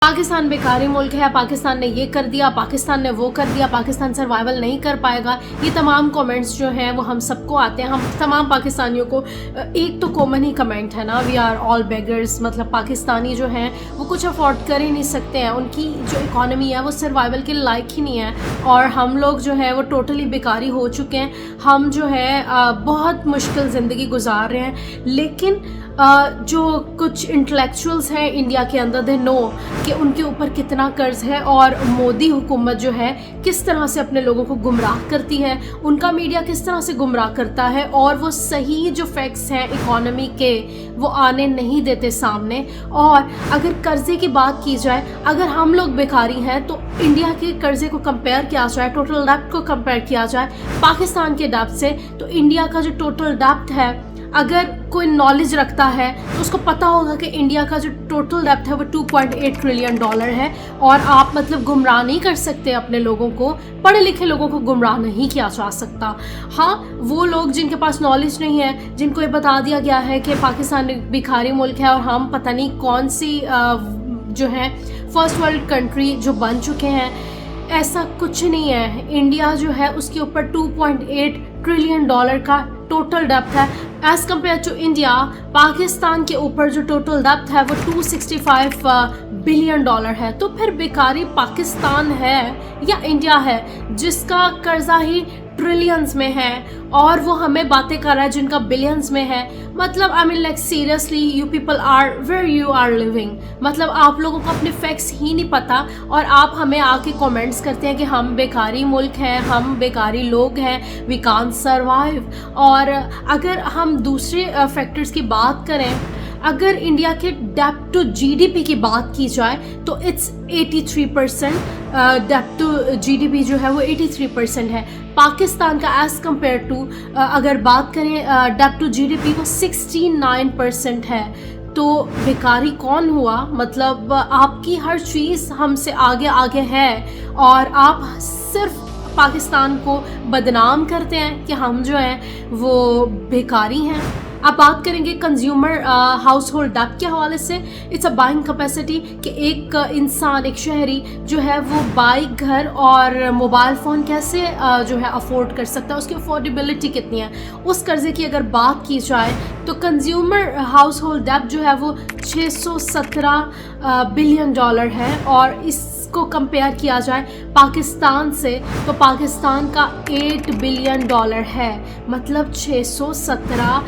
पाकिस्तान बेकारी मुल्क है, पाकिस्तान ने ये कर दिया, पाकिस्तान ने वो कर दिया, पाकिस्तान सर्वाइवल नहीं कर पाएगा। ये तमाम कमेंट्स जो हैं वो हम सबको आते हैं, हम तमाम पाकिस्तानियों को। एक तो कॉमन ही कमेंट है ना, वी आर ऑल बेगर्स, मतलब पाकिस्तानी जो हैं वो कुछ अफोर्ड कर ही नहीं सकते हैं, उनकी जो इकॉनमी है वो सर्वाइवल के लायक ही नहीं है, और हम लोग जो है वो टोटली बेकारी हो चुके हैं। हम जो है बहुत मुश्किल ज़िंदगी गुजार रहे हैं। लेकिन जो कुछ इंटेलेक्चुअल्स हैं इंडिया के अंदर, दे नो कि उनके ऊपर कितना कर्ज है और मोदी हुकूमत जो है किस तरह से अपने लोगों को गुमराह करती है, उनका मीडिया किस तरह से गुमराह करता है, और वो सही जो फैक्ट्स हैं इकोनॉमी के वो आने नहीं देते सामने। और अगर कर्जे की बात की जाए, अगर हम लोग बेकारी हैं तो इंडिया के कर्जे को कंपेयर किया जाए, टोटल डेप्ट को कंपेयर किया जाए पाकिस्तान के डेप्ट से, तो इंडिया का जो टोटल डेप्ट है, अगर कोई नॉलेज रखता है तो उसको पता होगा कि इंडिया का जो टोटल डेप्ट है वो $2.8 ट्रिलियन है। और आप मतलब गुमराह नहीं कर सकते अपने लोगों को, पढ़े लिखे लोगों को गुमराह नहीं किया जा सकता। हाँ, वो लोग जिनके पास नॉलेज नहीं है, जिनको ये बता दिया गया है कि पाकिस्तान एक भिखारी मुल्क है और हम पता नहीं कौन सी जो है फर्स्ट वर्ल्ड कंट्री जो बन चुके हैं, ऐसा कुछ नहीं है। इंडिया जो है उसके ऊपर $2.8 ट्रिलियन का टोटल डेप्ट है। As compare to India, Pakistan के ऊपर जो टोटल डेप्ट है वो $265 बिलियन है। तो फिर बेकारी पाकिस्तान है या इंडिया है जिसका कर्जा ही ट्रिलियंस में है, और वो हमें बातें कर रहा है जिनका बिलियंस में है। मतलब I mean like seriously, you people are where you are living, मतलब आप लोगों को अपने फैक्ट्स ही नहीं पता, और आप हमें आके कमेंट्स करते हैं कि हम बेकारी मुल्क हैं, हम बेकारी लोग हैं, वी कांट सर्वाइव। और अगर हम दूसरे फैक्टर्स की बात करें, अगर इंडिया के डेप्ट टू जीडीपी की बात की जाए तो इट्स 83%, डेप्ट टू जीडीपी जो है वो 83% है। पाकिस्तान का एज कम्पेयर टू अगर बात करें डेप्ट टू जीडीपी वो 69% है। तो बेकारी कौन हुआ? मतलब आपकी हर चीज़ हमसे आगे आगे है और आप सिर्फ पाकिस्तान को बदनाम करते हैं कि हम जो हैं वो बेकारी हैं। अब बात करेंगे कंज्यूमर हाउस होल्ड डेप्ट के हवाले से। इट्स अ बाइंग कैपेसिटी कि एक इंसान, एक शहरी जो है वो बाइक, घर और मोबाइल फ़ोन कैसे जो है अफोर्ड कर सकता है, उसकी अफोर्डेबिलिटी कितनी है। उस कर्जे की अगर बात की जाए तो कंज्यूमर हाउस होल्ड डेप्ट जो है वो $617 बिलियन है, और इसको कंपेयर किया जाए पाकिस्तान से तो पाकिस्तान का $8 बिलियन है। मतलब 617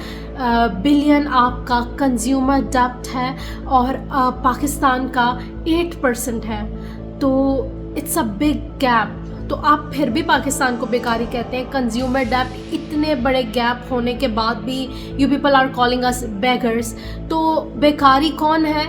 बिलियन आपका कंज्यूमर डेप्ट है और पाकिस्तान का 8% है। तो इट्स अ बिग गैप। तो आप फिर भी पाकिस्तान को बेकारी कहते हैं। कंज्यूमर डेप्ट इतने बड़े गैप होने के बाद भी you people are calling us beggars. तो बेकारी कौन है?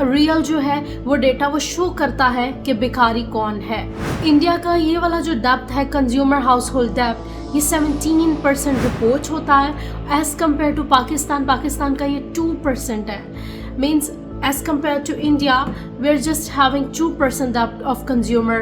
रियल जो है वो डेटा वो शो करता है कि बेकारी कौन है। इंडिया का ये वाला जो डेप्ट है, कंज्यूमर हाउस होल्ड डेप्ट, ये 17% रिपोर्ट होता है। एज कम्पेयर टू पाकिस्तान का ये 2% है। Means as compare to India we are just having 2% डेप्ट ऑफ कंज्यूमर।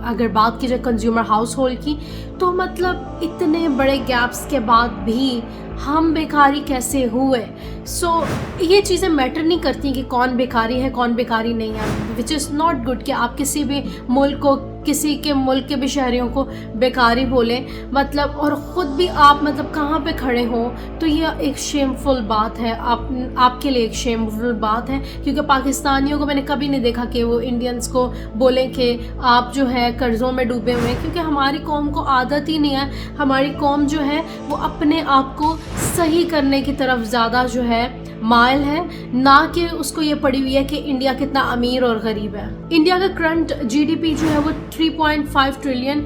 अगर बात की जाए कंज्यूमर हाउस होल्ड की, तो मतलब इतने बड़े गैप्स के बाद भी हम बेकारी कैसे हुए? सो ये चीज़ें मैटर नहीं करती कि कौन बेकारी है कौन बेकारी नहीं है, विच इज़ नॉट गुड कि आप किसी भी मुल्क को, किसी के मुल्क के भी शहरियों को बेकारी बोले, मतलब, और ख़ुद भी आप मतलब कहाँ पे खड़े हो। तो ये एक शेमफुल बात है, आपके लिए एक शेमफुल बात है, क्योंकि पाकिस्तानियों को मैंने कभी नहीं देखा कि वो इंडियंस को बोले कि आप जो है कर्ज़ों में डूबे हुए हैं, क्योंकि हमारी कौम को आदत ही नहीं है। हमारी कौम जो है वो अपने आप को सही करने की तरफ ज़्यादा जो है माइल है, ना कि उसको ये पड़ी हुई है कि इंडिया कितना अमीर और गरीब है। इंडिया का करंट जीडीपी जो है वो 3.5 ट्रिलियन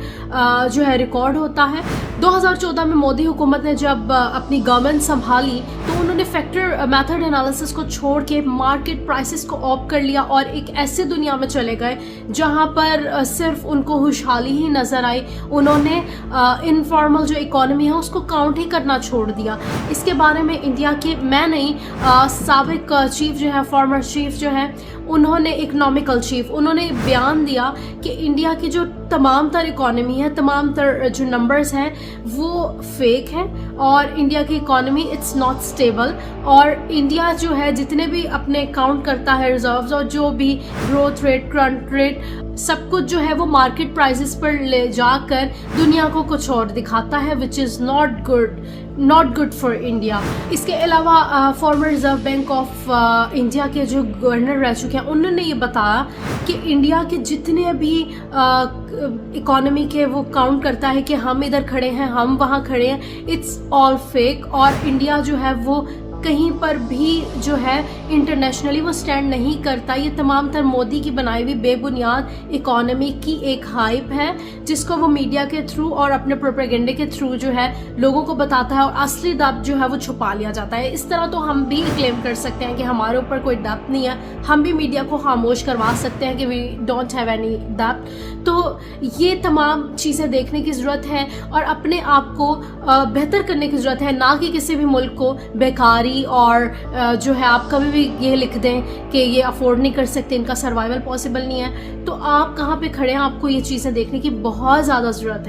जो है रिकॉर्ड होता है। 2014 में मोदी हुकूमत ने जब अपनी गवर्नमेंट संभाली तो उन्होंने फैक्टर मेथड एनालिसिस को छोड़ के मार्केट प्राइसेस को ऑप कर लिया और एक ऐसी दुनिया में चले गए जहां पर सिर्फ उनको खुशहाली ही नज़र आई। उन्होंने इनफॉर्मल जो इकोनॉमी है उसको काउंट ही करना छोड़ दिया। इसके बारे में इंडिया के, मैं नहीं, साबिक चीफ जो है, फॉर्मर चीफ जो है, उन्होंने इकोनॉमिकल चीफ, उन्होंने बयान दिया कि इंडिया की जो तमाम तर इकोनॉमी है, तमाम तर जो नंबर्स हैं वो फेक हैं और इंडिया की इकोनॉमी इट्स नॉट स्टेबल। और इंडिया जो है जितने भी अपने काउंट करता है रिजर्व्स और जो भी ग्रोथ रेट, करंट रेट, सब कुछ जो है वो मार्केट प्राइसेस पर ले जाकर दुनिया को कुछ और दिखाता है, which is not good for India. इसके अलावा farmer reserve bank of India के जो गवर्नर रह चुके हैं उन्होंने ये बताया कि इंडिया के जितने भी इकोनॉमी के वो काउंट करता है कि हम इधर खड़े हैं, हम वहाँ खड़े हैं, इट्स ऑल फेक। और इंडिया जो है वो कहीं पर भी जो है इंटरनेशनली वो स्टैंड नहीं करता। ये तमाम तर मोदी की बनाई हुई बेबुनियाद इकोनॉमी की एक हाइप है जिसको वो मीडिया के थ्रू और अपने प्रोपेगेंडे के थ्रू जो है लोगों को बताता है और असली दब जो है वो छुपा लिया जाता है। इस तरह तो हम भी क्लेम कर सकते हैं कि हमारे ऊपर कोई दब नहीं है, हम भी मीडिया को खामोश करवा सकते हैं कि वी डोंट हैव एनी दब। तो ये तमाम चीज़ें देखने की ज़रूरत है और अपने आप को बेहतर करने की ज़रूरत है, ना कि किसी भी मुल्क को बेकारी और जो है आप कभी भी ये लिख दें कि ये अफोर्ड नहीं कर सकते, इनका सर्वाइवल पॉसिबल नहीं है। तो आप कहाँ पे खड़े हैं, आपको ये चीज़ें देखने की बहुत ज़्यादा ज़रूरत है।